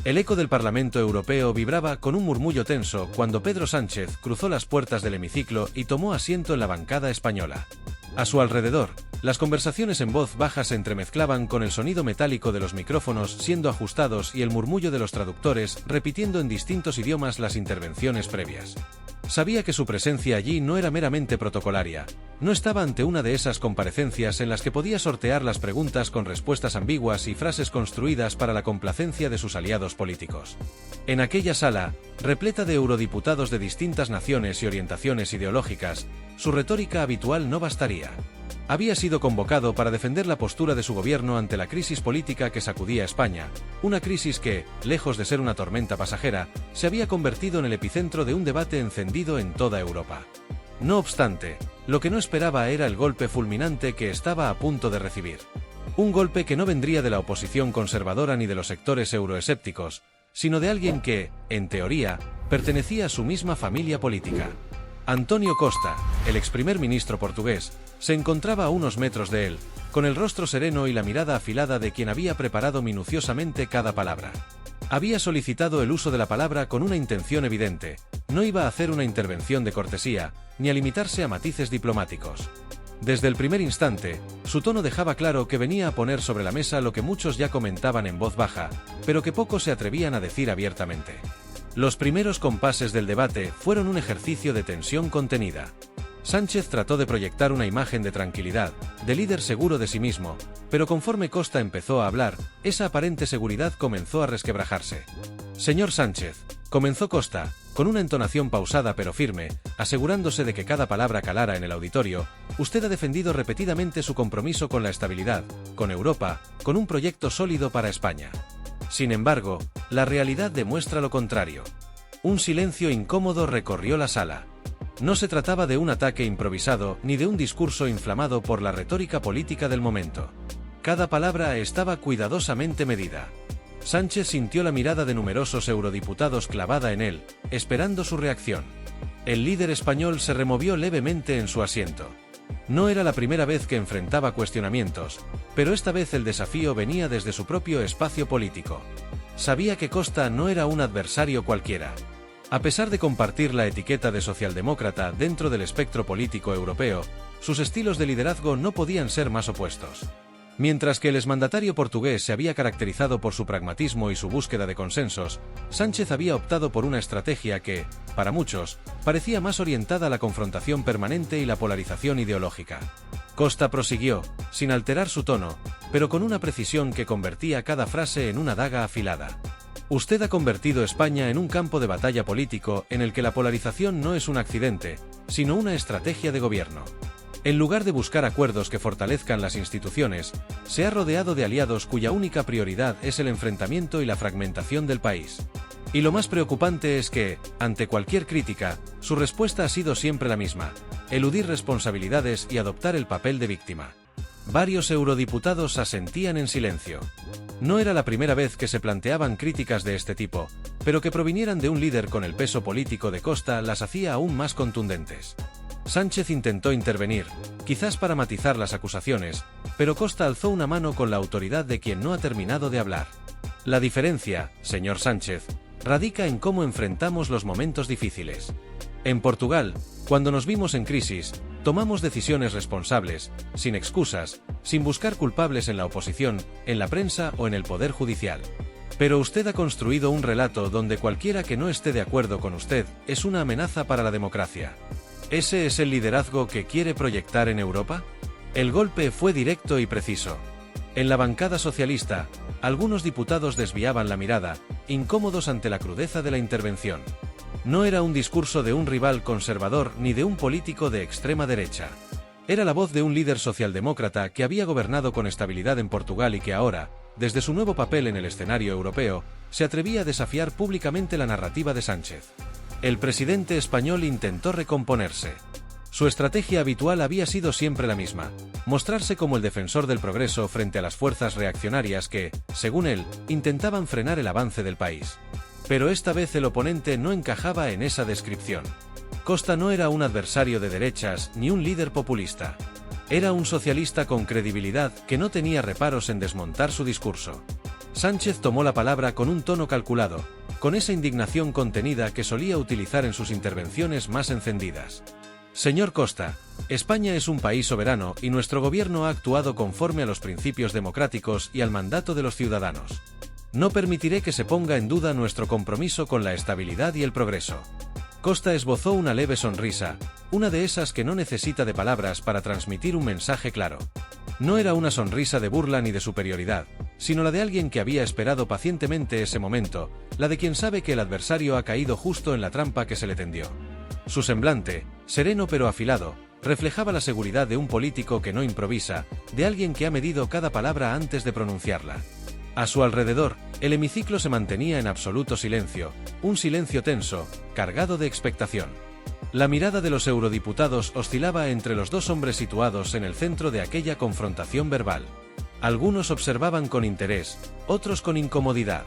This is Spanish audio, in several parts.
El eco del Parlamento Europeo vibraba con un murmullo tenso cuando Pedro Sánchez cruzó las puertas del hemiciclo y tomó asiento en la bancada española. A su alrededor, las conversaciones en voz baja se entremezclaban con el sonido metálico de los micrófonos siendo ajustados y el murmullo de los traductores repitiendo en distintos idiomas las intervenciones previas. Sabía que su presencia allí no era meramente protocolaria, no estaba ante una de esas comparecencias en las que podía sortear las preguntas con respuestas ambiguas y frases construidas para la complacencia de sus aliados políticos. En aquella sala, repleta de eurodiputados de distintas naciones y orientaciones ideológicas, su retórica habitual no bastaría. Había sido convocado para defender la postura de su gobierno ante la crisis política que sacudía a España, una crisis que, lejos de ser una tormenta pasajera, se había convertido en el epicentro de un debate encendido en toda Europa. No obstante, lo que no esperaba era el golpe fulminante que estaba a punto de recibir. Un golpe que no vendría de la oposición conservadora ni de los sectores euroescépticos, sino de alguien que, en teoría, pertenecía a su misma familia política. António Costa, el ex primer ministro portugués, se encontraba a unos metros de él, con el rostro sereno y la mirada afilada de quien había preparado minuciosamente cada palabra. Había solicitado el uso de la palabra con una intención evidente, no iba a hacer una intervención de cortesía, ni a limitarse a matices diplomáticos. Desde el primer instante, su tono dejaba claro que venía a poner sobre la mesa lo que muchos ya comentaban en voz baja, pero que pocos se atrevían a decir abiertamente. Los primeros compases del debate fueron un ejercicio de tensión contenida. Sánchez trató de proyectar una imagen de tranquilidad, de líder seguro de sí mismo, pero conforme Costa empezó a hablar, esa aparente seguridad comenzó a resquebrajarse. «Señor Sánchez», comenzó Costa, con una entonación pausada pero firme, asegurándose de que cada palabra calara en el auditorio, «usted ha defendido repetidamente su compromiso con la estabilidad, con Europa, con un proyecto sólido para España. Sin embargo, la realidad demuestra lo contrario». Un silencio incómodo recorrió la sala. No se trataba de un ataque improvisado ni de un discurso inflamado por la retórica política del momento. Cada palabra estaba cuidadosamente medida. Sánchez sintió la mirada de numerosos eurodiputados clavada en él, esperando su reacción. El líder español se removió levemente en su asiento. No era la primera vez que enfrentaba cuestionamientos, pero esta vez el desafío venía desde su propio espacio político. Sabía que Costa no era un adversario cualquiera. A pesar de compartir la etiqueta de socialdemócrata dentro del espectro político europeo, sus estilos de liderazgo no podían ser más opuestos. Mientras que el exmandatario portugués se había caracterizado por su pragmatismo y su búsqueda de consensos, Sánchez había optado por una estrategia que, para muchos, parecía más orientada a la confrontación permanente y la polarización ideológica. Costa prosiguió, sin alterar su tono, pero con una precisión que convertía cada frase en una daga afilada. Usted ha convertido España en un campo de batalla político en el que la polarización no es un accidente, sino una estrategia de gobierno. En lugar de buscar acuerdos que fortalezcan las instituciones, se ha rodeado de aliados cuya única prioridad es el enfrentamiento y la fragmentación del país. Y lo más preocupante es que, ante cualquier crítica, su respuesta ha sido siempre la misma: eludir responsabilidades y adoptar el papel de víctima. Varios eurodiputados asentían en silencio. No era la primera vez que se planteaban críticas de este tipo, pero que provinieran de un líder con el peso político de Costa las hacía aún más contundentes. Sánchez intentó intervenir, quizás para matizar las acusaciones, pero Costa alzó una mano con la autoridad de quien no ha terminado de hablar. La diferencia, señor Sánchez, radica en cómo enfrentamos los momentos difíciles. En Portugal, cuando nos vimos en crisis, tomamos decisiones responsables, sin excusas, sin buscar culpables en la oposición, en la prensa o en el Poder Judicial. Pero usted ha construido un relato donde cualquiera que no esté de acuerdo con usted es una amenaza para la democracia. ¿Ese es el liderazgo que quiere proyectar en Europa? El golpe fue directo y preciso. En la bancada socialista, algunos diputados desviaban la mirada, incómodos ante la crudeza de la intervención. No era un discurso de un rival conservador ni de un político de extrema derecha. Era la voz de un líder socialdemócrata que había gobernado con estabilidad en Portugal y que ahora, desde su nuevo papel en el escenario europeo, se atrevía a desafiar públicamente la narrativa de Sánchez. El presidente español intentó recomponerse. Su estrategia habitual había sido siempre la misma: mostrarse como el defensor del progreso frente a las fuerzas reaccionarias que, según él, intentaban frenar el avance del país. Pero esta vez el oponente no encajaba en esa descripción. Costa no era un adversario de derechas ni un líder populista. Era un socialista con credibilidad que no tenía reparos en desmontar su discurso. Sánchez tomó la palabra con un tono calculado, con esa indignación contenida que solía utilizar en sus intervenciones más encendidas. Señor Costa, España es un país soberano y nuestro gobierno ha actuado conforme a los principios democráticos y al mandato de los ciudadanos. No permitiré que se ponga en duda nuestro compromiso con la estabilidad y el progreso. Costa esbozó una leve sonrisa, una de esas que no necesita de palabras para transmitir un mensaje claro. No era una sonrisa de burla ni de superioridad, sino la de alguien que había esperado pacientemente ese momento, la de quien sabe que el adversario ha caído justo en la trampa que se le tendió. Su semblante, sereno pero afilado, reflejaba la seguridad de un político que no improvisa, de alguien que ha medido cada palabra antes de pronunciarla. A su alrededor, el hemiciclo se mantenía en absoluto silencio, un silencio tenso, cargado de expectación. La mirada de los eurodiputados oscilaba entre los dos hombres situados en el centro de aquella confrontación verbal. Algunos observaban con interés, otros con incomodidad.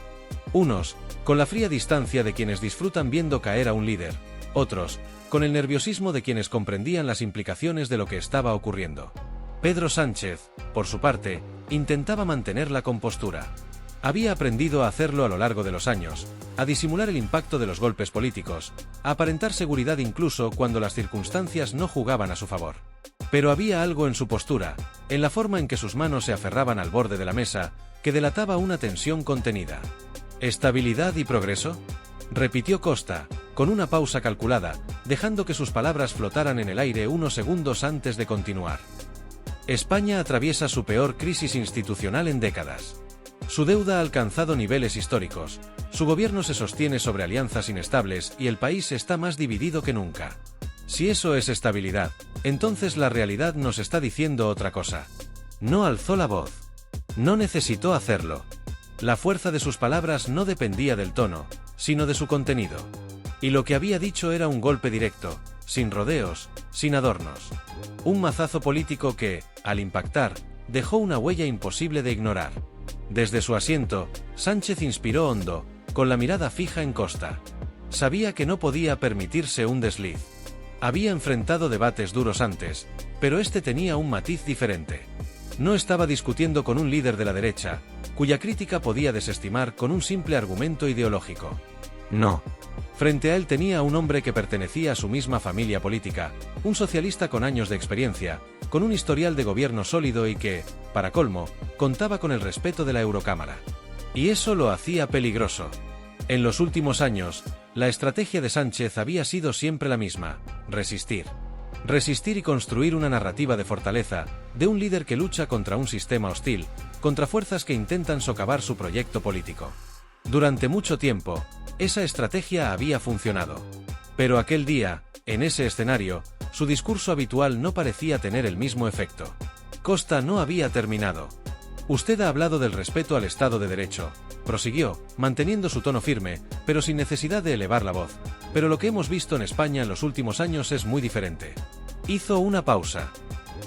Unos, con la fría distancia de quienes disfrutan viendo caer a un líder, otros, con el nerviosismo de quienes comprendían las implicaciones de lo que estaba ocurriendo. Pedro Sánchez, por su parte, intentaba mantener la compostura. Había aprendido a hacerlo a lo largo de los años, a disimular el impacto de los golpes políticos, a aparentar seguridad incluso cuando las circunstancias no jugaban a su favor. Pero había algo en su postura, en la forma en que sus manos se aferraban al borde de la mesa, que delataba una tensión contenida. ¿Estabilidad y progreso?, repitió Costa, con una pausa calculada, dejando que sus palabras flotaran en el aire unos segundos antes de continuar. España atraviesa su peor crisis institucional en décadas. Su deuda ha alcanzado niveles históricos, su gobierno se sostiene sobre alianzas inestables y el país está más dividido que nunca. Si eso es estabilidad, entonces la realidad nos está diciendo otra cosa. No alzó la voz. No necesitó hacerlo. La fuerza de sus palabras no dependía del tono, sino de su contenido. Y lo que había dicho era un golpe directo, sin rodeos, sin adornos. Un mazazo político que, al impactar, dejó una huella imposible de ignorar. Desde su asiento, Sánchez inspiró hondo, con la mirada fija en Costa. Sabía que no podía permitirse un desliz. Había enfrentado debates duros antes, pero este tenía un matiz diferente. No estaba discutiendo con un líder de la derecha, cuya crítica podía desestimar con un simple argumento ideológico. No. Frente a él tenía a un hombre que pertenecía a su misma familia política, un socialista con años de experiencia, con un historial de gobierno sólido y que, para colmo, contaba con el respeto de la Eurocámara. Y eso lo hacía peligroso. En los últimos años, la estrategia de Sánchez había sido siempre la misma: resistir. Resistir y construir una narrativa de fortaleza, de un líder que lucha contra un sistema hostil, contra fuerzas que intentan socavar su proyecto político. Durante mucho tiempo, esa estrategia había funcionado. Pero aquel día, en ese escenario, su discurso habitual no parecía tener el mismo efecto. Costa no había terminado. Usted ha hablado del respeto al Estado de Derecho, prosiguió, manteniendo su tono firme, pero sin necesidad de elevar la voz. Pero lo que hemos visto en España en los últimos años es muy diferente. Hizo una pausa.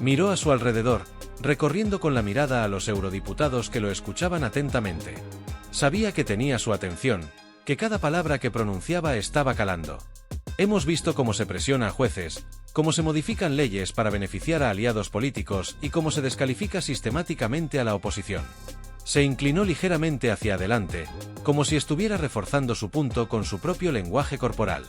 Miró a su alrededor, recorriendo con la mirada a los eurodiputados que lo escuchaban atentamente. Sabía que tenía su atención, que cada palabra que pronunciaba estaba calando. Hemos visto cómo se presiona a jueces, cómo se modifican leyes para beneficiar a aliados políticos y cómo se descalifica sistemáticamente a la oposición. Se inclinó ligeramente hacia adelante, como si estuviera reforzando su punto con su propio lenguaje corporal.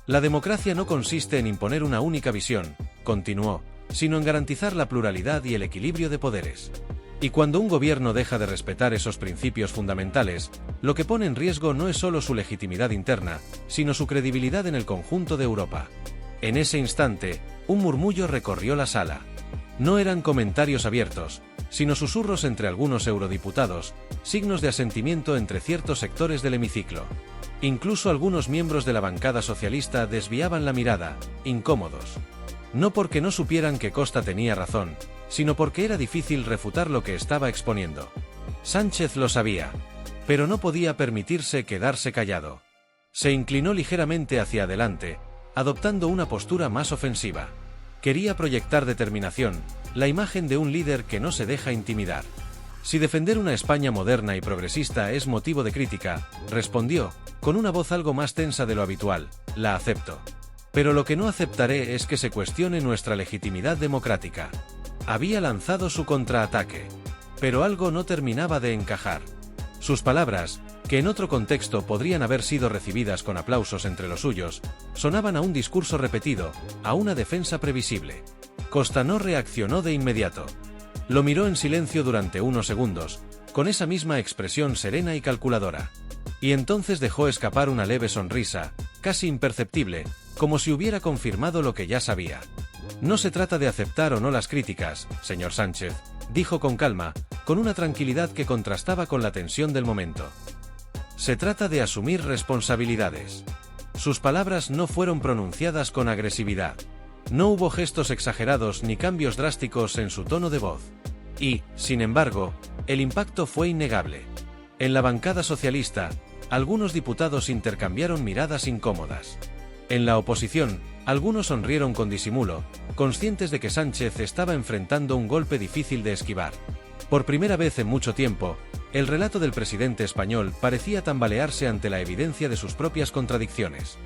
La democracia no consiste en imponer una única visión, continuó, sino en garantizar la pluralidad y el equilibrio de poderes. Y cuando un gobierno deja de respetar esos principios fundamentales, lo que pone en riesgo no es solo su legitimidad interna, sino su credibilidad en el conjunto de Europa. En ese instante, un murmullo recorrió la sala. No eran comentarios abiertos, sino susurros entre algunos eurodiputados, signos de asentimiento entre ciertos sectores del hemiciclo. Incluso algunos miembros de la bancada socialista desviaban la mirada, incómodos. No porque no supieran que Costa tenía razón, sino porque era difícil refutar lo que estaba exponiendo. Sánchez lo sabía, pero no podía permitirse quedarse callado. Se inclinó ligeramente hacia adelante, adoptando una postura más ofensiva. Quería proyectar determinación, la imagen de un líder que no se deja intimidar. Si defender una España moderna y progresista es motivo de crítica, respondió, con una voz algo más tensa de lo habitual, la acepto. Pero lo que no aceptaré es que se cuestione nuestra legitimidad democrática. Había lanzado su contraataque. Pero algo no terminaba de encajar. Sus palabras, que en otro contexto podrían haber sido recibidas con aplausos entre los suyos, sonaban a un discurso repetido, a una defensa previsible. Costa no reaccionó de inmediato. Lo miró en silencio durante unos segundos, con esa misma expresión serena y calculadora. Y entonces dejó escapar una leve sonrisa, casi imperceptible, como si hubiera confirmado lo que ya sabía. No se trata de aceptar o no las críticas, señor Sánchez, dijo con calma, con una tranquilidad que contrastaba con la tensión del momento. Se trata de asumir responsabilidades. Sus palabras no fueron pronunciadas con agresividad. No hubo gestos exagerados ni cambios drásticos en su tono de voz. Y, sin embargo, el impacto fue innegable. En la bancada socialista, algunos diputados intercambiaron miradas incómodas. En la oposición, algunos sonrieron con disimulo, conscientes de que Sánchez estaba enfrentando un golpe difícil de esquivar. Por primera vez en mucho tiempo, el relato del presidente español parecía tambalearse ante la evidencia de sus propias contradicciones.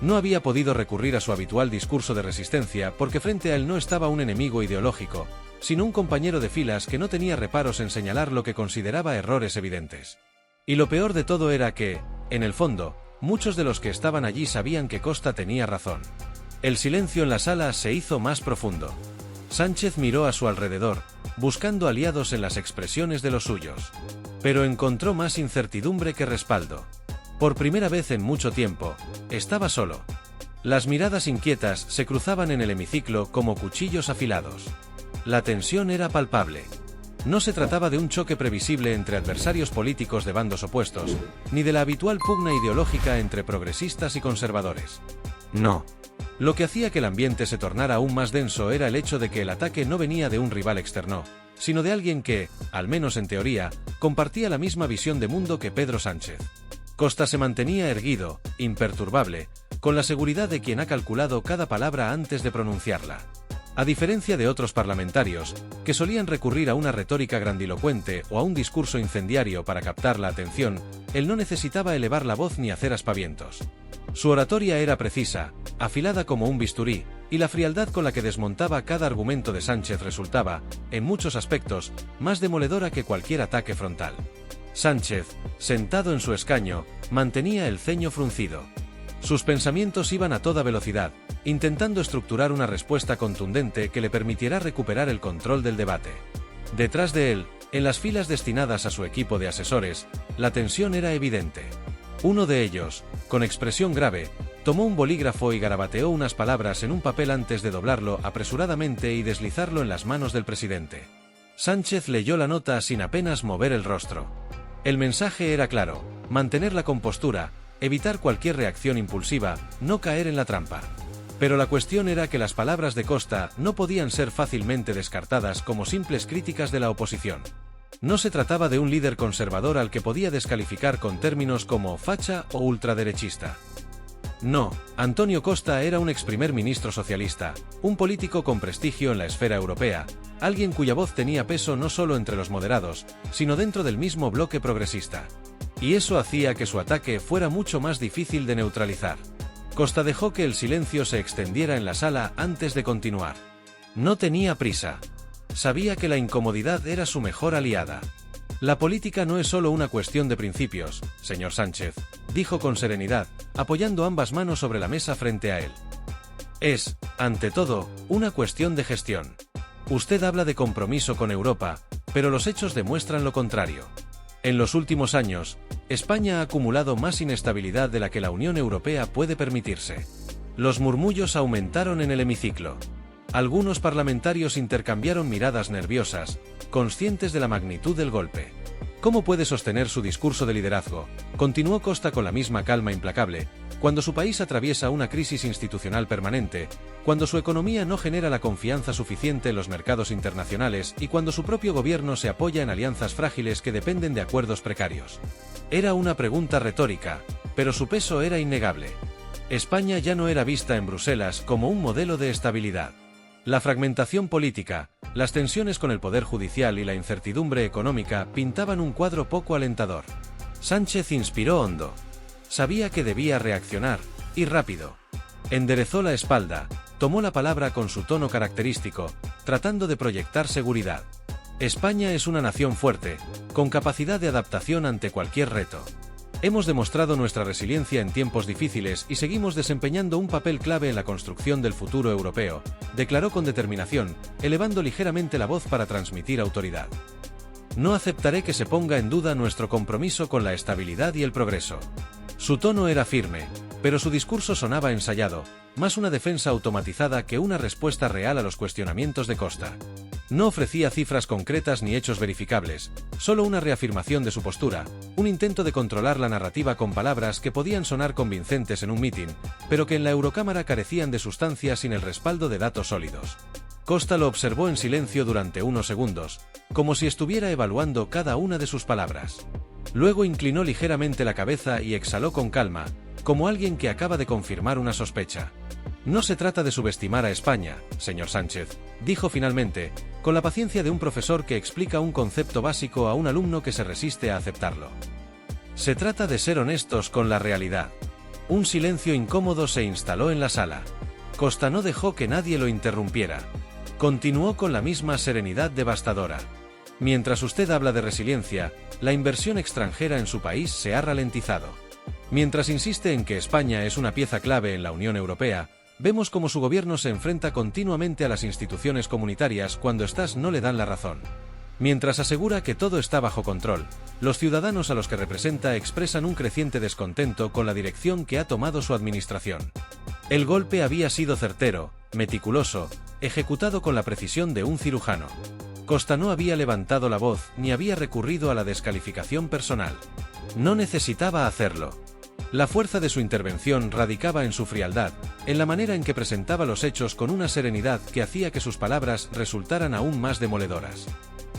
No había podido recurrir a su habitual discurso de resistencia porque frente a él no estaba un enemigo ideológico, sino un compañero de filas que no tenía reparos en señalar lo que consideraba errores evidentes. Y lo peor de todo era que, en el fondo, muchos de los que estaban allí sabían que Costa tenía razón. El silencio en la sala se hizo más profundo. Sánchez miró a su alrededor, buscando aliados en las expresiones de los suyos. Pero encontró más incertidumbre que respaldo. Por primera vez en mucho tiempo, estaba solo. Las miradas inquietas se cruzaban en el hemiciclo como cuchillos afilados. La tensión era palpable. No se trataba de un choque previsible entre adversarios políticos de bandos opuestos, ni de la habitual pugna ideológica entre progresistas y conservadores. No. Lo que hacía que el ambiente se tornara aún más denso era el hecho de que el ataque no venía de un rival externo, sino de alguien que, al menos en teoría, compartía la misma visión de mundo que Pedro Sánchez. Costa se mantenía erguido, imperturbable, con la seguridad de quien ha calculado cada palabra antes de pronunciarla. A diferencia de otros parlamentarios, que solían recurrir a una retórica grandilocuente o a un discurso incendiario para captar la atención, él no necesitaba elevar la voz ni hacer aspavientos. Su oratoria era precisa, afilada como un bisturí, y la frialdad con la que desmontaba cada argumento de Sánchez resultaba, en muchos aspectos, más demoledora que cualquier ataque frontal. Sánchez, sentado en su escaño, mantenía el ceño fruncido. Sus pensamientos iban a toda velocidad, intentando estructurar una respuesta contundente que le permitiera recuperar el control del debate. Detrás de él, en las filas destinadas a su equipo de asesores, la tensión era evidente. Uno de ellos, con expresión grave, tomó un bolígrafo y garabateó unas palabras en un papel antes de doblarlo apresuradamente y deslizarlo en las manos del presidente. Sánchez leyó la nota sin apenas mover el rostro. El mensaje era claro: mantener la compostura, evitar cualquier reacción impulsiva, no caer en la trampa. Pero la cuestión era que las palabras de Costa no podían ser fácilmente descartadas como simples críticas de la oposición. No se trataba de un líder conservador al que podía descalificar con términos como facha o ultraderechista. No, Antonio Costa era un ex primer ministro socialista, un político con prestigio en la esfera europea, alguien cuya voz tenía peso no solo entre los moderados, sino dentro del mismo bloque progresista. Y eso hacía que su ataque fuera mucho más difícil de neutralizar. Costa dejó que el silencio se extendiera en la sala antes de continuar. No tenía prisa. Sabía que la incomodidad era su mejor aliada. La política no es solo una cuestión de principios, señor Sánchez, dijo con serenidad, apoyando ambas manos sobre la mesa frente a él. Es, ante todo, una cuestión de gestión. Usted habla de compromiso con Europa, pero los hechos demuestran lo contrario. En los últimos años, España ha acumulado más inestabilidad de la que la Unión Europea puede permitirse. Los murmullos aumentaron en el hemiciclo. Algunos parlamentarios intercambiaron miradas nerviosas, conscientes de la magnitud del golpe. ¿Cómo puede sostener su discurso de liderazgo?, continuó Costa con la misma calma implacable, cuando su país atraviesa una crisis institucional permanente, cuando su economía no genera la confianza suficiente en los mercados internacionales y cuando su propio gobierno se apoya en alianzas frágiles que dependen de acuerdos precarios? Era una pregunta retórica, pero su peso era innegable. España ya no era vista en Bruselas como un modelo de estabilidad. La fragmentación política, las tensiones con el poder judicial y la incertidumbre económica pintaban un cuadro poco alentador. Sánchez inspiró hondo. Sabía que debía reaccionar, y rápido. Enderezó la espalda, tomó la palabra con su tono característico, tratando de proyectar seguridad. España es una nación fuerte, con capacidad de adaptación ante cualquier reto. Hemos demostrado nuestra resiliencia en tiempos difíciles y seguimos desempeñando un papel clave en la construcción del futuro europeo, declaró con determinación, elevando ligeramente la voz para transmitir autoridad. No aceptaré que se ponga en duda nuestro compromiso con la estabilidad y el progreso. Su tono era firme, pero su discurso sonaba ensayado, más una defensa automatizada que una respuesta real a los cuestionamientos de Costa. No ofrecía cifras concretas ni hechos verificables, solo una reafirmación de su postura, un intento de controlar la narrativa con palabras que podían sonar convincentes en un mitin, pero que en la Eurocámara carecían de sustancia sin el respaldo de datos sólidos. Costa lo observó en silencio durante unos segundos, como si estuviera evaluando cada una de sus palabras. Luego inclinó ligeramente la cabeza y exhaló con calma, como alguien que acaba de confirmar una sospecha. No se trata de subestimar a España, señor Sánchez, dijo finalmente, con la paciencia de un profesor que explica un concepto básico a un alumno que se resiste a aceptarlo. Se trata de ser honestos con la realidad. Un silencio incómodo se instaló en la sala. Costa no dejó que nadie lo interrumpiera. Continuó con la misma serenidad devastadora. Mientras usted habla de resiliencia, la inversión extranjera en su país se ha ralentizado. Mientras insiste en que España es una pieza clave en la Unión Europea, vemos cómo su gobierno se enfrenta continuamente a las instituciones comunitarias cuando éstas no le dan la razón. Mientras asegura que todo está bajo control, los ciudadanos a los que representa expresan un creciente descontento con la dirección que ha tomado su administración. El golpe había sido certero, meticuloso, ejecutado con la precisión de un cirujano. Costa no había levantado la voz ni había recurrido a la descalificación personal. No necesitaba hacerlo. La fuerza de su intervención radicaba en su frialdad, en la manera en que presentaba los hechos con una serenidad que hacía que sus palabras resultaran aún más demoledoras.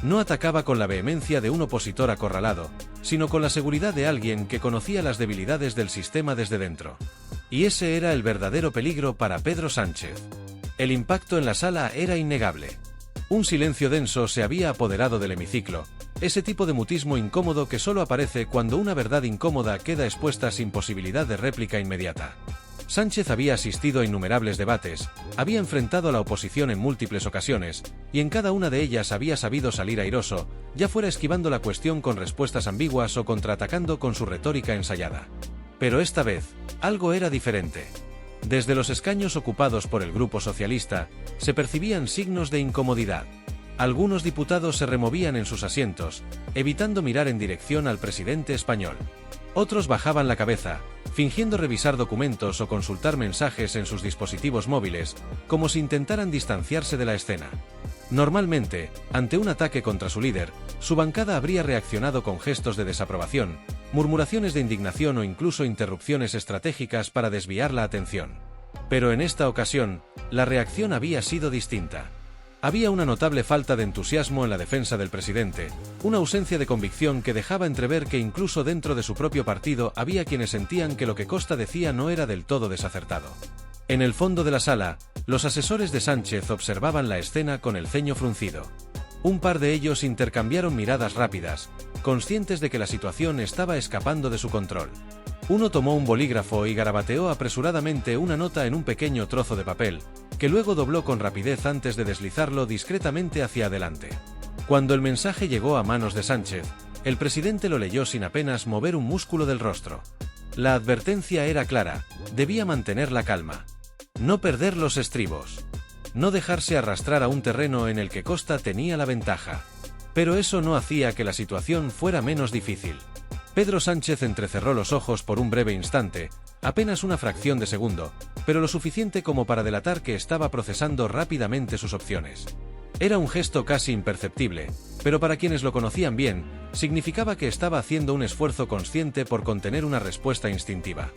No atacaba con la vehemencia de un opositor acorralado, sino con la seguridad de alguien que conocía las debilidades del sistema desde dentro. Y ese era el verdadero peligro para Pedro Sánchez. El impacto en la sala era innegable. Un silencio denso se había apoderado del hemiciclo, ese tipo de mutismo incómodo que solo aparece cuando una verdad incómoda queda expuesta sin posibilidad de réplica inmediata. Sánchez había asistido a innumerables debates, había enfrentado a la oposición en múltiples ocasiones, y en cada una de ellas había sabido salir airoso, ya fuera esquivando la cuestión con respuestas ambiguas o contraatacando con su retórica ensayada. Pero esta vez, algo era diferente. Desde los escaños ocupados por el Grupo Socialista, se percibían signos de incomodidad. Algunos diputados se removían en sus asientos, evitando mirar en dirección al presidente español. Otros bajaban la cabeza, fingiendo revisar documentos o consultar mensajes en sus dispositivos móviles, como si intentaran distanciarse de la escena. Normalmente, ante un ataque contra su líder, su bancada habría reaccionado con gestos de desaprobación, murmuraciones de indignación o incluso interrupciones estratégicas para desviar la atención. Pero en esta ocasión, la reacción había sido distinta. Había una notable falta de entusiasmo en la defensa del presidente, una ausencia de convicción que dejaba entrever que incluso dentro de su propio partido había quienes sentían que lo que Costa decía no era del todo desacertado. En el fondo de la sala, los asesores de Sánchez observaban la escena con el ceño fruncido. Un par de ellos intercambiaron miradas rápidas, conscientes de que la situación estaba escapando de su control. Uno tomó un bolígrafo y garabateó apresuradamente una nota en un pequeño trozo de papel, que luego dobló con rapidez antes de deslizarlo discretamente hacia adelante. Cuando el mensaje llegó a manos de Sánchez, el presidente lo leyó sin apenas mover un músculo del rostro. La advertencia era clara, debía mantener la calma. No perder los estribos. No dejarse arrastrar a un terreno en el que Costa tenía la ventaja. Pero eso no hacía que la situación fuera menos difícil. Pedro Sánchez entrecerró los ojos por un breve instante, apenas una fracción de segundo, pero lo suficiente como para delatar que estaba procesando rápidamente sus opciones. Era un gesto casi imperceptible, pero para quienes lo conocían bien, significaba que estaba haciendo un esfuerzo consciente por contener una respuesta instintiva.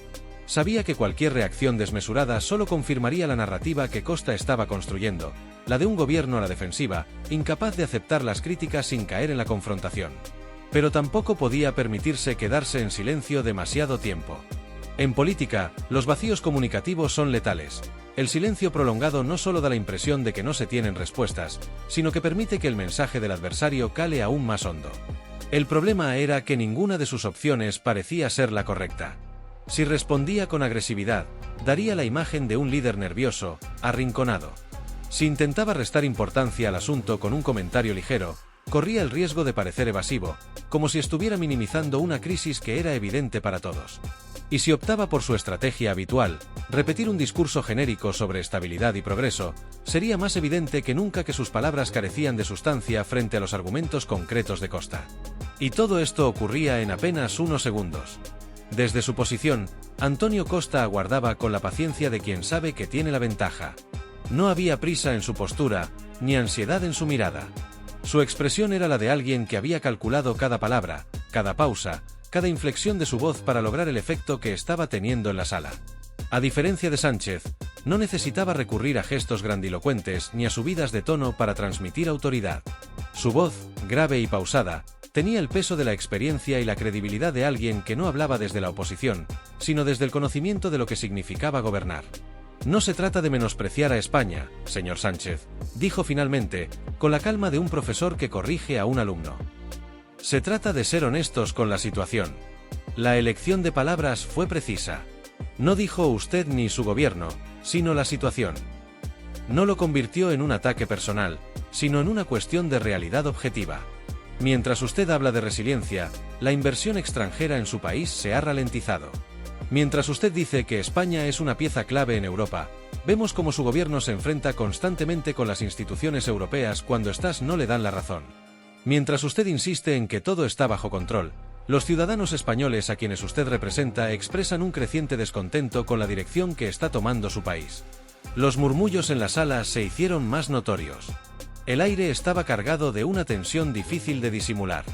Sabía que cualquier reacción desmesurada solo confirmaría la narrativa que Costa estaba construyendo, la de un gobierno a la defensiva, incapaz de aceptar las críticas sin caer en la confrontación. Pero tampoco podía permitirse quedarse en silencio demasiado tiempo. En política, los vacíos comunicativos son letales. El silencio prolongado no solo da la impresión de que no se tienen respuestas, sino que permite que el mensaje del adversario cale aún más hondo. El problema era que ninguna de sus opciones parecía ser la correcta. Si respondía con agresividad, daría la imagen de un líder nervioso, arrinconado. Si intentaba restar importancia al asunto con un comentario ligero, corría el riesgo de parecer evasivo, como si estuviera minimizando una crisis que era evidente para todos. Y si optaba por su estrategia habitual, repetir un discurso genérico sobre estabilidad y progreso, sería más evidente que nunca que sus palabras carecían de sustancia frente a los argumentos concretos de Costa. Y todo esto ocurría en apenas unos segundos. Desde su posición, Antonio Costa aguardaba con la paciencia de quien sabe que tiene la ventaja. No había prisa en su postura, ni ansiedad en su mirada. Su expresión era la de alguien que había calculado cada palabra, cada pausa, cada inflexión de su voz para lograr el efecto que estaba teniendo en la sala. A diferencia de Sánchez, no necesitaba recurrir a gestos grandilocuentes ni a subidas de tono para transmitir autoridad. Su voz, grave y pausada, tenía el peso de la experiencia y la credibilidad de alguien que no hablaba desde la oposición, sino desde el conocimiento de lo que significaba gobernar. No se trata de menospreciar a España, señor Sánchez, dijo finalmente, con la calma de un profesor que corrige a un alumno. Se trata de ser honestos con la situación. La elección de palabras fue precisa. No dijo usted ni su gobierno, sino la situación. No lo convirtió en un ataque personal, sino en una cuestión de realidad objetiva. Mientras usted habla de resiliencia, la inversión extranjera en su país se ha ralentizado. Mientras usted dice que España es una pieza clave en Europa, vemos cómo su gobierno se enfrenta constantemente con las instituciones europeas cuando éstas no le dan la razón. Mientras usted insiste en que todo está bajo control, los ciudadanos españoles a quienes usted representa expresan un creciente descontento con la dirección que está tomando su país. Los murmullos en la sala se hicieron más notorios. El aire estaba cargado de una tensión difícil de disimular.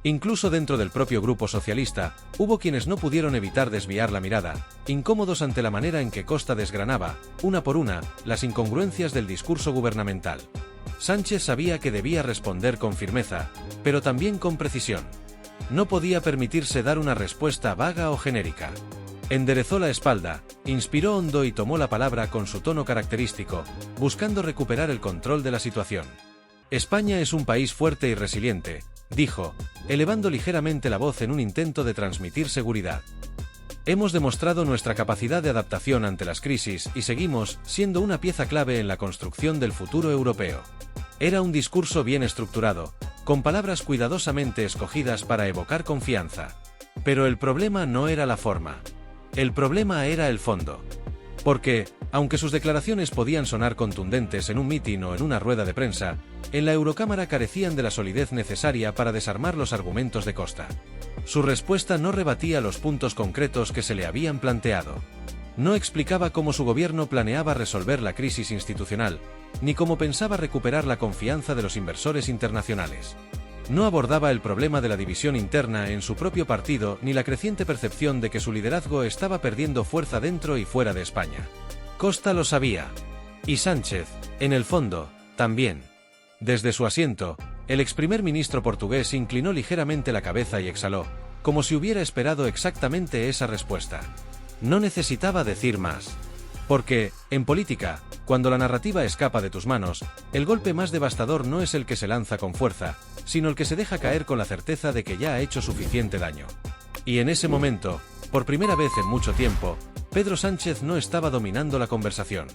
Incluso dentro del propio grupo socialista, hubo quienes no pudieron evitar desviar la mirada, incómodos ante la manera en que Costa desgranaba, una por una, las incongruencias del discurso gubernamental. Sánchez sabía que debía responder con firmeza, pero también con precisión. No podía permitirse dar una respuesta vaga o genérica. Enderezó la espalda, inspiró hondo y tomó la palabra con su tono característico, buscando recuperar el control de la situación. España es un país fuerte y resiliente, dijo, elevando ligeramente la voz en un intento de transmitir seguridad. Hemos demostrado nuestra capacidad de adaptación ante las crisis y seguimos siendo una pieza clave en la construcción del futuro europeo. Era un discurso bien estructurado, con palabras cuidadosamente escogidas para evocar confianza. Pero el problema no era la forma. El problema era el fondo. Porque, aunque sus declaraciones podían sonar contundentes en un mitin o en una rueda de prensa, en la Eurocámara carecían de la solidez necesaria para desarmar los argumentos de Costa. Su respuesta no rebatía los puntos concretos que se le habían planteado. No explicaba cómo su gobierno planeaba resolver la crisis institucional, ni cómo pensaba recuperar la confianza de los inversores internacionales. No abordaba el problema de la división interna en su propio partido ni la creciente percepción de que su liderazgo estaba perdiendo fuerza dentro y fuera de España. Costa lo sabía. Y Sánchez, en el fondo, también. Desde su asiento, el ex primer ministro portugués inclinó ligeramente la cabeza y exhaló, como si hubiera esperado exactamente esa respuesta. No necesitaba decir más. Porque, en política, cuando la narrativa escapa de tus manos, el golpe más devastador no es el que se lanza con fuerza, sino el que se deja caer con la certeza de que ya ha hecho suficiente daño. Y en ese momento, por primera vez en mucho tiempo, Pedro Sánchez no estaba dominando la conversación.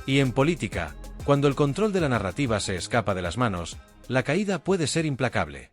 Y en política, cuando el control de la narrativa se escapa de las manos, la caída puede ser implacable.